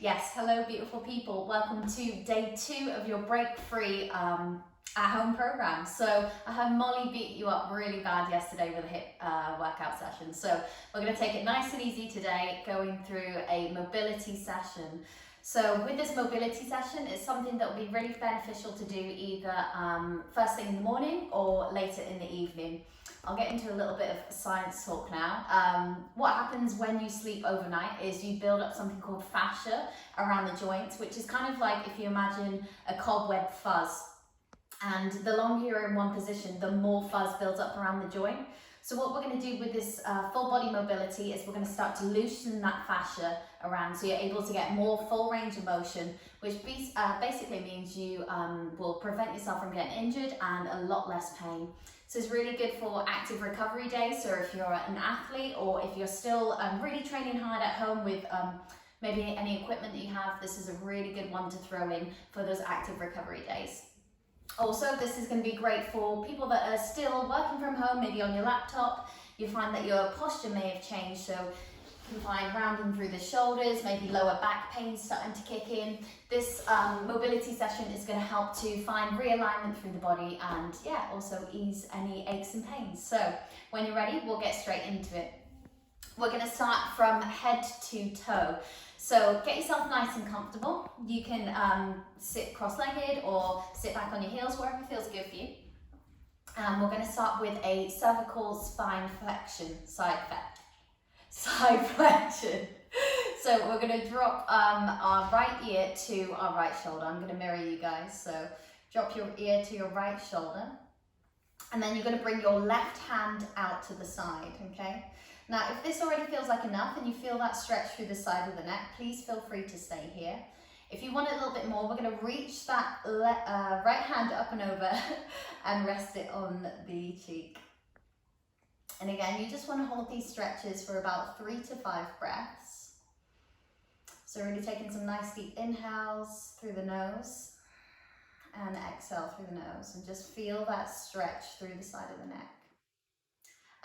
Yes, hello beautiful people. Welcome to day 2 of your Break Free at-home program. So I had Molly beat you up really bad yesterday with a hip workout session. So we're going to take it nice and easy today, going through a mobility session. So with this mobility session, it's something that will be really beneficial to do either first thing in the morning or later in the evening. I'll get into a little bit of science talk now. What happens when you sleep overnight is you build up something called fascia around the joints, which is kind of like if you imagine a cobweb fuzz. And the longer you're in one position, the more fuzz builds up around the joint. So what we're going to do with this full body mobility is we're going to start to loosen that fascia around so you're able to get more full range of motion, which basically means you will prevent yourself from getting injured and a lot less pain. So it's really good for active recovery days. So if you're an athlete or if you're still really training hard at home with maybe any equipment that you have, this is a really good one to throw in for those active recovery days. Also, this is going to be great for people that are still working from home, maybe on your laptop. You find that your posture may have changed, so you can find rounding through the shoulders, maybe lower back pain starting to kick in. This mobility session is going to help to find realignment through the body and also ease any aches and pains. So when you're ready, we'll get straight into it. We're going to start from head to toe. So get yourself nice and comfortable. You can sit cross-legged or sit back on your heels, wherever feels good for you. And we're going to start with a cervical spine flexion, side flexion. So we're going to drop our right ear to our right shoulder. I'm going to mirror you guys. So drop your ear to your right shoulder. And then you're going to bring your left hand out to the side, okay? Now, if this already feels like enough and you feel that stretch through the side of the neck, please feel free to stay here. If you want a little bit more, we're going to reach that right hand up and over and rest it on the cheek. And again, you just want to hold these stretches for about 3 to 5 breaths. So really taking some nice deep inhales through the nose and exhale through the nose, and just feel that stretch through the side of the neck.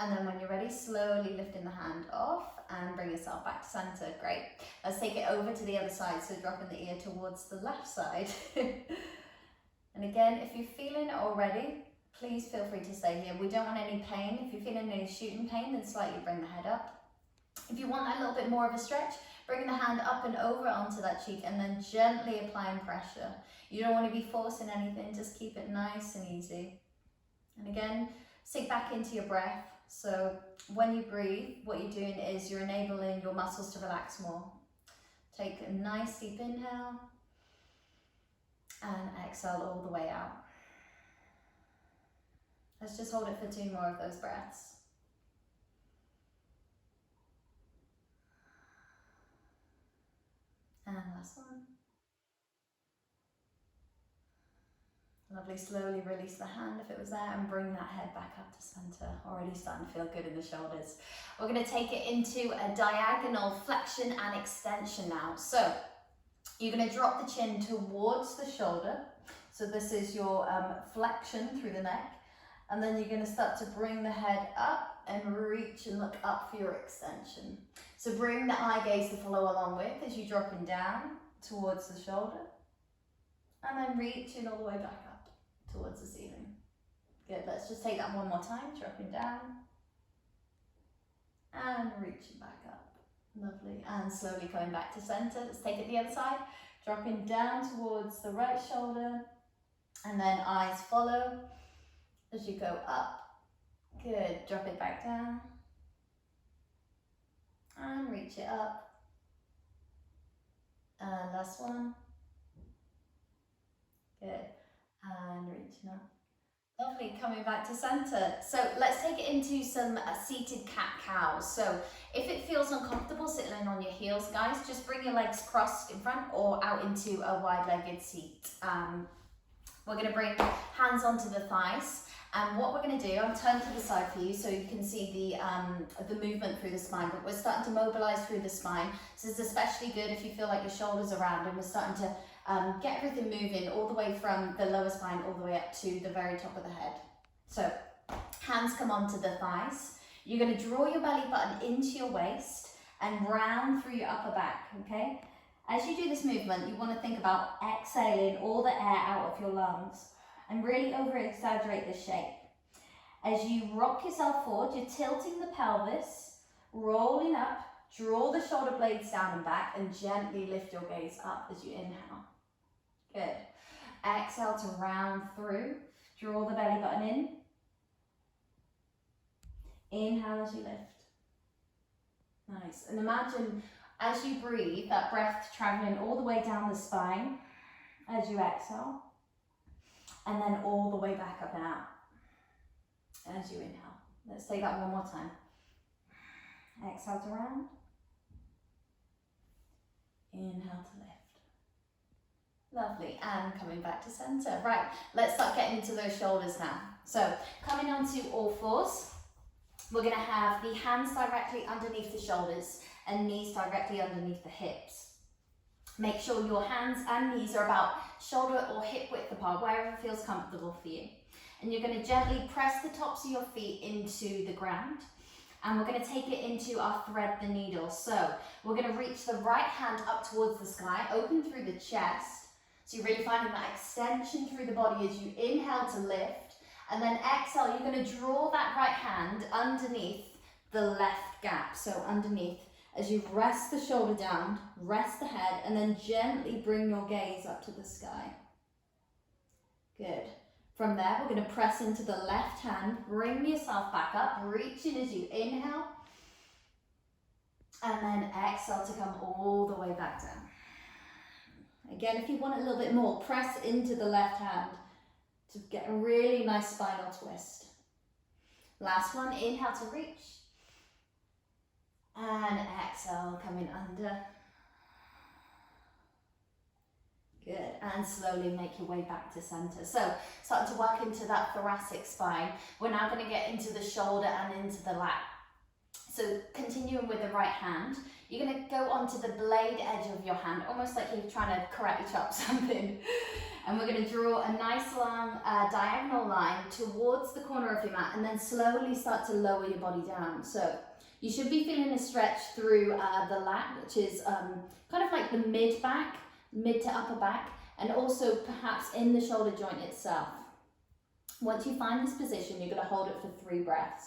And then when you're ready, slowly lifting the hand off and bring yourself back to center. Great. Let's take it over to the other side. So dropping the ear towards the left side. And again, if you're feeling it already, please feel free to stay here. We don't want any pain. If you're feeling any shooting pain, then slightly bring the head up. If you want that little bit more of a stretch, bring the hand up and over onto that cheek and then gently applying pressure. You don't want to be forcing anything, just keep it nice and easy. And again, sink back into your breath. So when you breathe, what you're doing is you're enabling your muscles to relax more. Take a nice deep inhale and exhale all the way out. Let's just hold it for 2 more of those breaths. And last one. Lovely, slowly release the hand if it was there and bring that head back up to center. Already starting to feel good in the shoulders. We're going to take it into a diagonal flexion and extension now. So you're going to drop the chin towards the shoulder. So this is your flexion through the neck. And then you're going to start to bring the head up and reach and look up for your extension. So bring the eye gaze to follow along with as you're dropping down towards the shoulder. And then reaching all the way back up towards the ceiling. Good, let's just take that one more time, dropping down and reaching back up. Lovely, and slowly coming back to center. Let's take it the other side, dropping down towards the right shoulder and then eyes follow as you go up. Good, drop it back down and reach it up. And last one. Good, and reaching up. Lovely, coming back to center. So let's take it into some seated cat-cows. So if it feels uncomfortable sitting on your heels, guys, just bring your legs crossed in front or out into a wide-legged seat. We're going to bring hands onto the thighs. And what we're going to do, I'll turn to the side for you so you can see the movement through the spine, but we're starting to mobilize through the spine. So it's especially good if you feel like your shoulders are round, and we're starting to get everything moving all the way from the lower spine all the way up to the very top of the head. So hands come onto the thighs. You're going to draw your belly button into your waist and round through your upper back, okay? As you do this movement, you want to think about exhaling all the air out of your lungs and really over-exaggerate the shape. As you rock yourself forward, you're tilting the pelvis, rolling up, draw the shoulder blades down and back, and gently lift your gaze up as you inhale. Good. Exhale to round through, draw the belly button in. Inhale as you lift. Nice. And imagine as you breathe, that breath traveling all the way down the spine as you exhale, and then all the way back up and out as you inhale. Let's take that one more time. Exhale to round. Inhale to lift. Lovely. And coming back to center. Right, let's start getting into those shoulders now. So coming onto all fours, we're going to have the hands directly underneath the shoulders and knees directly underneath the hips. Make sure your hands and knees are about shoulder or hip width apart, wherever feels comfortable for you. And you're going to gently press the tops of your feet into the ground. And we're going to take it into our thread the needle. So we're going to reach the right hand up towards the sky, open through the chest. So you're really finding that extension through the body as you inhale to lift. And then exhale, you're going to draw that right hand underneath the left gap. So underneath, as you rest the shoulder down, rest the head, and then gently bring your gaze up to the sky. Good. From there, we're going to press into the left hand, bring yourself back up, reaching as you inhale, and then exhale to come all the way back down. Again, if you want a little bit more, press into the left hand to get a really nice spinal twist. Last one, inhale to reach, and exhale, coming under. Good, and slowly make your way back to center. So, starting to work into that thoracic spine. We're now going to get into the shoulder and into the lap. So, continuing with the right hand, you're going to go onto the blade edge of your hand, almost like you're trying to karate chop something. And we're going to draw a nice long diagonal line towards the corner of your mat, and then slowly start to lower your body down. So, you should be feeling a stretch through the lat, which is kind of like the mid-back, mid to upper back, and also perhaps in the shoulder joint itself. Once you find this position, you're going to hold it for 3 breaths.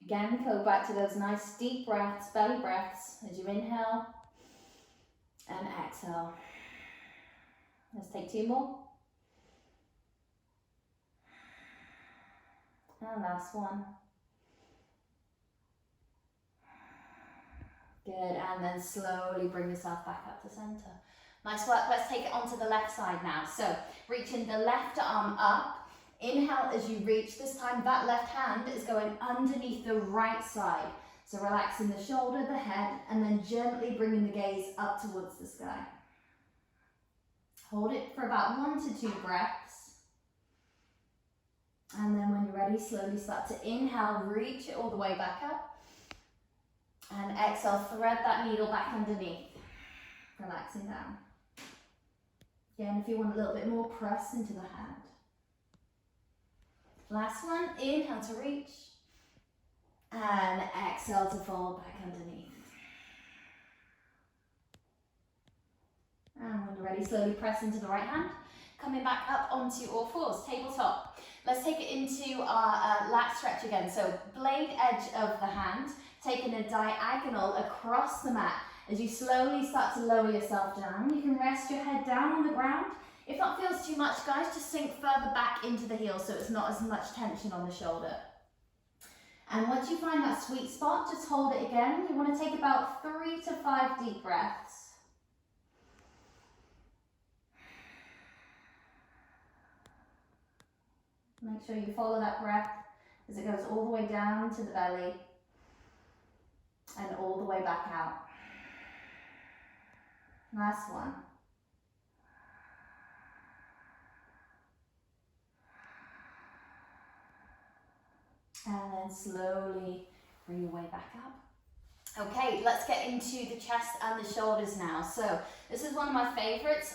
Again, go back to those nice deep breaths, belly breaths, as you inhale and exhale. Let's take 2 more. And last one. Good, and then slowly bring yourself back up to center. Nice work. Let's take it onto the left side now. So reaching the left arm up. Inhale as you reach. This time that left hand is going underneath the right side. So relaxing the shoulder, the head, and then gently bringing the gaze up towards the sky. Hold it for about 1 to 2 breaths. And then when you're ready, slowly start to inhale, reach it all the way back up. And exhale, thread that needle back underneath. Relaxing down. Again, if you want a little bit more, press into the hand. Last one, inhale to reach. And exhale to fall back underneath. And when you're ready, slowly press into the right hand. Coming back up onto all fours, tabletop. Let's take it into our lat stretch again. So blade edge of the hand, taking a diagonal across the mat. As you slowly start to lower yourself down, you can rest your head down on the ground. If that feels too much, guys, just sink further back into the heels so it's not as much tension on the shoulder. And once you find that sweet spot, just hold it again. You want to take about 3 to 5 deep breaths. Make sure you follow that breath as it goes all the way down to the belly and all the way back out. Last one. And then slowly bring your way back up. Okay, let's get into the chest and the shoulders now. So this is one of my favorites.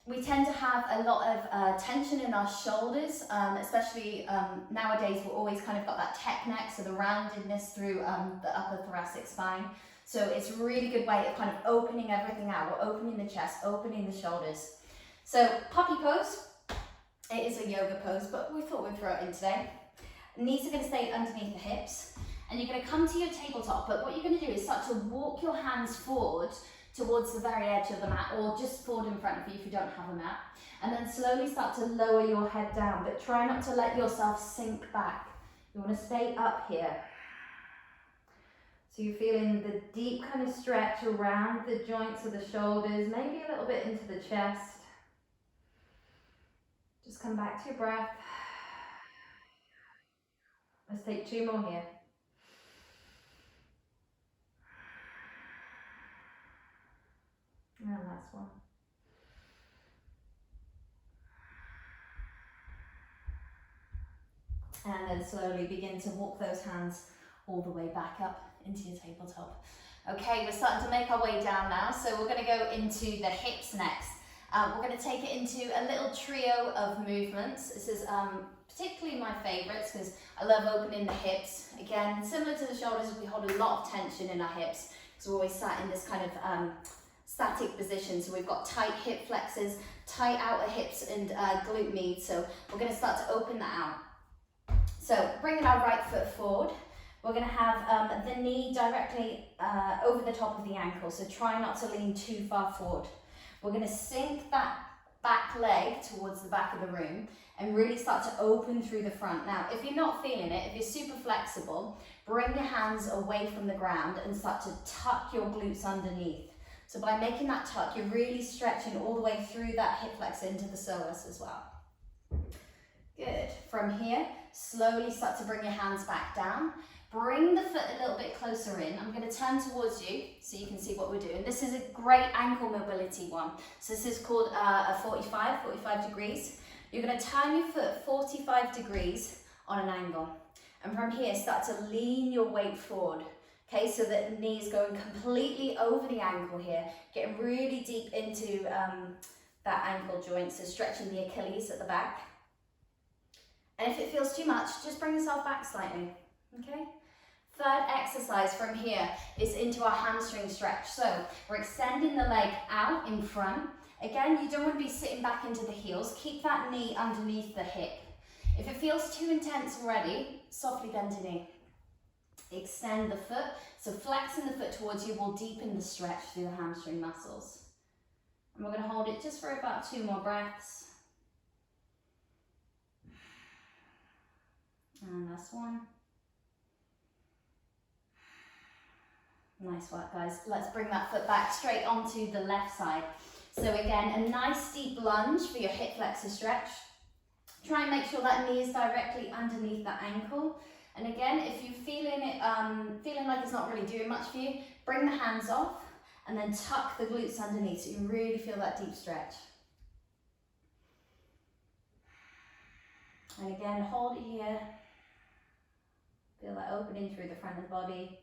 We tend to have a lot of tension in our shoulders, especially nowadays we're always kind of got that tech neck, so the roundedness through the upper thoracic spine. So it's a really good way of kind of opening everything out. We're opening the chest, opening the shoulders. So puppy pose, it is a yoga pose, but we thought we'd throw it in today. Knees are going to stay underneath the hips, and you're going to come to your tabletop, but what you're going to do is start to walk your hands forward towards the very edge of the mat, or just forward in front of you if you don't have a mat, and then slowly start to lower your head down, but try not to let yourself sink back. You want to stay up here. So you're feeling the deep kind of stretch around the joints of the shoulders, maybe a little bit into the chest. Just come back to your breath. Let's take 2 more here. And last one. And then slowly begin to walk those hands all the way back up into your tabletop. Okay, we're starting to make our way down now, so we're going to go into the hips next. We're going to take it into a little trio of movements. This is particularly my favourites because I love opening the hips. Again, similar to the shoulders, we hold a lot of tension in our hips because we're always sat in this kind of static position. So we've got tight hip flexors, tight outer hips and glute med. So we're going to start to open that out. So bringing our right foot forward. We're going to have the knee directly over the top of the ankle. So try not to lean too far forward. We're going to sink that back leg towards the back of the room and really start to open through the front. Now, if you're not feeling it, if you're super flexible, bring your hands away from the ground and start to tuck your glutes underneath. So by making that tuck, you're really stretching all the way through that hip flexor into the psoas as well. Good. From here, slowly start to bring your hands back down. Bring the foot a little bit closer in. I'm going to turn towards you so you can see what we're doing. This is a great ankle mobility one. So this is called a 45 degrees. You're going to turn your foot 45 degrees on an angle. And from here, start to lean your weight forward. Okay, so that the knee is going completely over the ankle here, getting really deep into that ankle joint, so stretching the Achilles at the back. And if it feels too much, just bring yourself back slightly. Okay. Third exercise from here is into our hamstring stretch. So we're extending the leg out in front. Again, you don't want to be sitting back into the heels. Keep that knee underneath the hip. If it feels too intense already, softly bend the knee. Extend the foot. So flexing the foot towards you will deepen the stretch through the hamstring muscles. And we're going to hold it just for about 2 more breaths. And last one. Nice work, guys. Let's bring that foot back straight onto the left side. So again, a nice deep lunge for your hip flexor stretch. Try and make sure that knee is directly underneath that ankle. And again, if you're feeling like it's not really doing much for you, bring the hands off and then tuck the glutes underneath so you really feel that deep stretch. And again, hold it here. Feel that opening through the front of the body.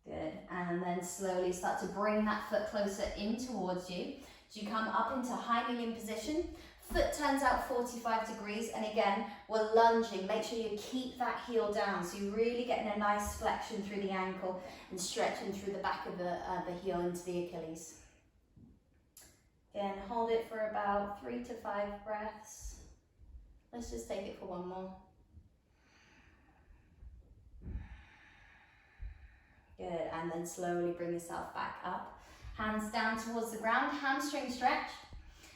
Good, and then slowly start to bring that foot closer in towards you. So you come up into high kneeling position, foot turns out 45 degrees, and again, we're lunging. Make sure you keep that heel down, so you're really getting a nice flexion through the ankle and stretching through the back of the heel into the Achilles. Again, hold it for about 3 to 5 breaths. Let's just take it for 1 more. Good, and then slowly bring yourself back up. Hands down towards the ground, hamstring stretch.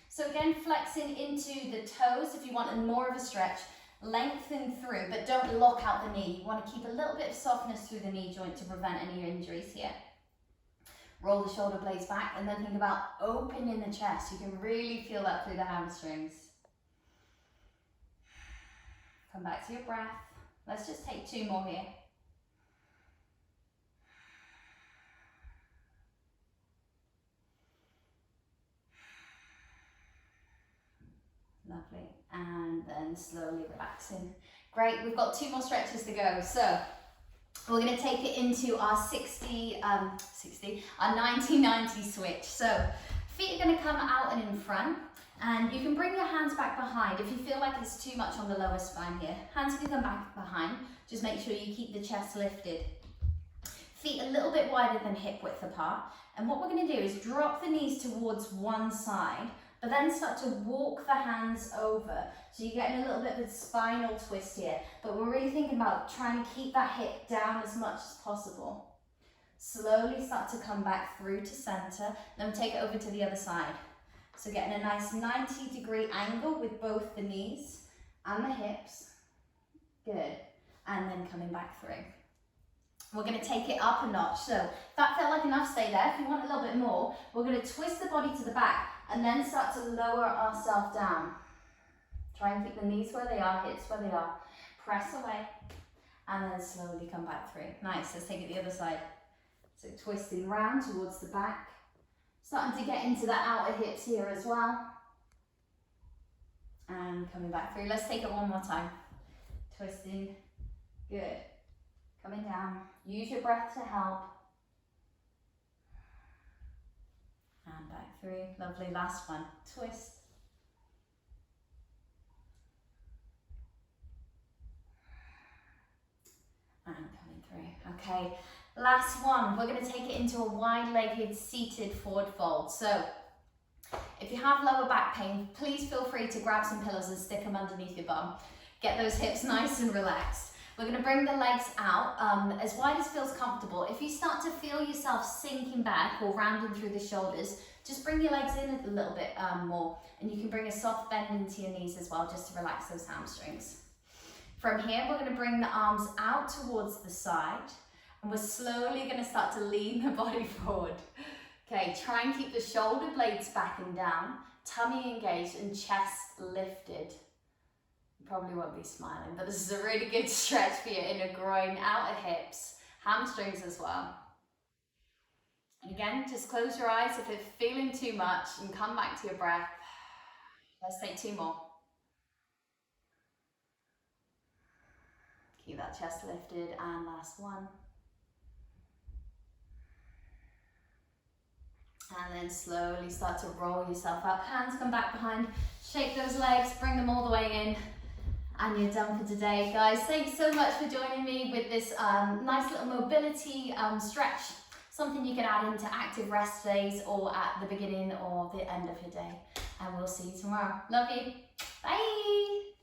So again, flexing into the toes if you want more of a stretch. Lengthen through, but don't lock out the knee. You want to keep a little bit of softness through the knee joint to prevent any injuries here. Roll the shoulder blades back and then think about opening the chest. You can really feel that through the hamstrings. Come back to your breath. Let's just take 2 more here. Lovely, and then slowly relaxing. Great, we've got 2 more stretches to go. So we're going to take it into our 90-90 switch. So feet are going to come out and in front, And you can bring your hands back behind if you feel like it's too much on the lower spine here. Hands can come back behind. Just make sure you keep the chest lifted. Feet a little bit wider than hip width apart. And what we're going to do is drop the knees towards one side, but then start to walk the hands over. So you're getting a little bit of a spinal twist here, but we're really thinking about trying to keep that hip down as much as possible. Slowly start to come back through to center, then take it over to the other side. So getting a nice 90-degree angle with both the knees and the hips. Good. And then coming back through. We're going to take it up a notch. So if that felt like enough, stay there. If you want a little bit more, we're going to twist the body to the back and then start to lower ourselves down. Try and keep the knees where they are, hips where they are. Press away and then slowly come back through. Nice. Let's take it the other side. So twisting round towards the back. Starting to get into the outer hips here as well. And coming back through. Let's take it one more time. Twisting. Good. Coming down. Use your breath to help. And back through. Lovely. Last one. Twist. And coming through. Okay. Last one, we're going to take it into a wide-legged seated forward fold. So if you have lower back pain, please feel free to grab some pillows and stick them underneath your bum. Get those hips nice and relaxed. We're going to bring the legs out as wide as feels comfortable. If you start to feel yourself sinking back or rounding through the shoulders, just bring your legs in a little bit more, and you can bring a soft bend into your knees as well, just to relax those hamstrings. From here, we're going to bring the arms out towards the side. And we're slowly going to start to lean the body forward. Okay, try and keep the shoulder blades back and down, tummy engaged and chest lifted. You probably won't be smiling, but this is a really good stretch for your inner groin, outer hips, hamstrings as well. And again, just close your eyes if it's feeling too much and come back to your breath. Let's take 2 more. Keep that chest lifted, and last one. And then slowly start to roll yourself up. Hands come back behind. Shake those legs, bring them all the way in. And you're done for today, guys. Thanks so much for joining me with this nice little mobility stretch. Something you can add into active rest days or at the beginning or the end of your day. And we'll see you tomorrow. Love you. Bye.